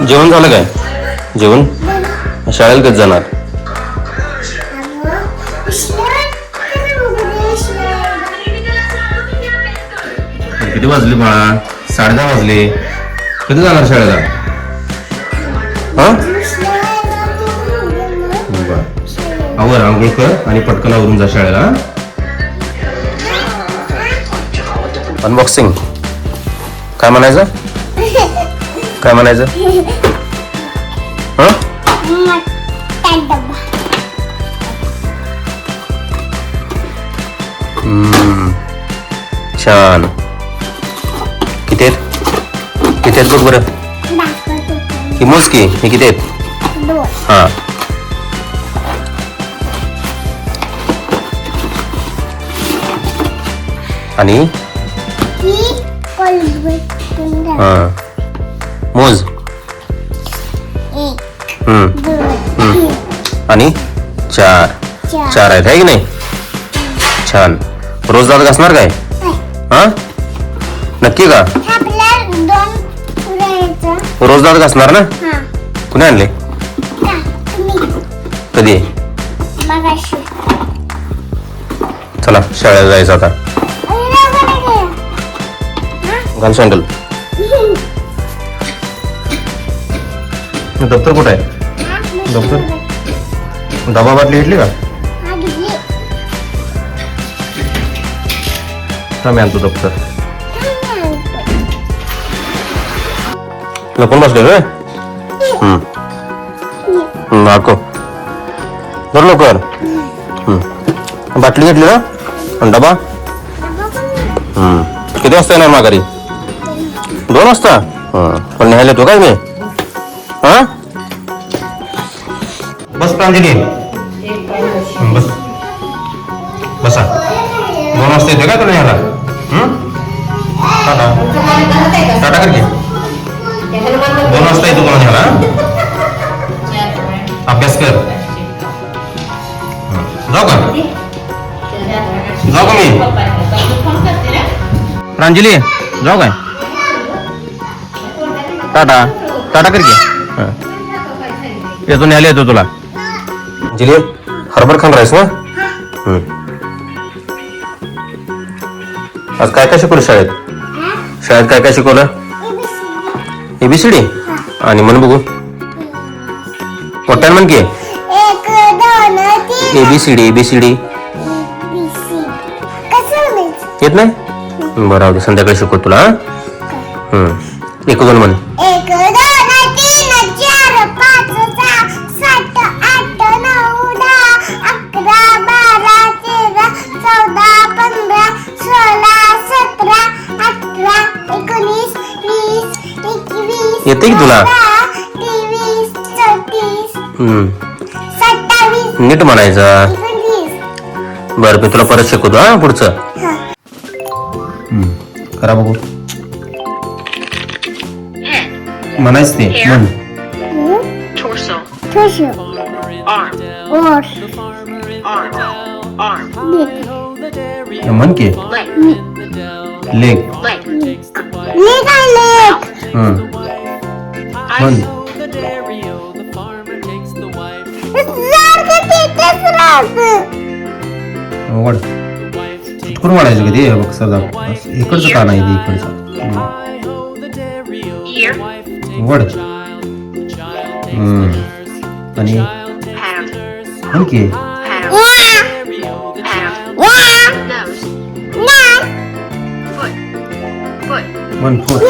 जेवण झालं काय? जेवण शाळेला कधी जाणार? किती वाजले बाळा? 10:30 वाजले. कधी जाणार शाळेला? हा आवर, आंघोळ कर आणि पटकन आवरून जा शाळेला. अनबॉक्सिंग काय म्हणायचं? काय म्हणायचं? छान. किती आहेत? किती आहेत बघ बरं. ही मोज की. हे किती आहेत? हा. आणि हा मोज. आणि 4 आहेत आहे की नाही? छान. रोज दात घासणार काय? हा नक्की का? रोज दात घासणार ना? कुणी आणले? कधी? चला शाळेला जायचं आता. घाल सँडल. दप्तर कुठं आहे? दप्तर डबा बाटली घेतली का? मी आणतो दप्तर. लपून बसले रे. नाको बरं लवकर. बाटली घेतली ना? आणि डबा किती वाजता येणार माघारी? 2 वाजता. पण न्यायला तो काय मी? हा बस प्रांजली. बस बसा. 2 वाजता येते का तुला न्यायला? टाटा टाटा कर की. 2 वाजता येतो तुला न्यायला. अभ्यास कर. जाऊ का? जाऊ का मी? प्रांजली जाऊ काय? टाटा टाटा कर की. येतो न्यायला येतो तुला. अंजली हरभर खाऊन राहायस ना? आज काय काय शिकवलं शाळेत? शाळेत काय काय शिकवलं? ABCD. आणि म्हण बघू. मोठ्यानं म्हण की. ABCD येत नाही? बरं संध्याकाळी शिकव तुला. 1 2 म्हण. 1 2 3 4 5 6 7 8 9 10 11 12 13 14 15 16 17 18 19 20 21 येते की तुला? 23 34 27 नीट म्हणायचं. बरं मी तुला परत शिकवतो. हा पुढचं करा बघू. म्हणायच ते म्हण. म्हण की. लेग. म्हण. वड कुठून वाढायचं कधी? बघ सदा इकडचं का नाही इकडचं. वड. आणि आणखी वन फूट.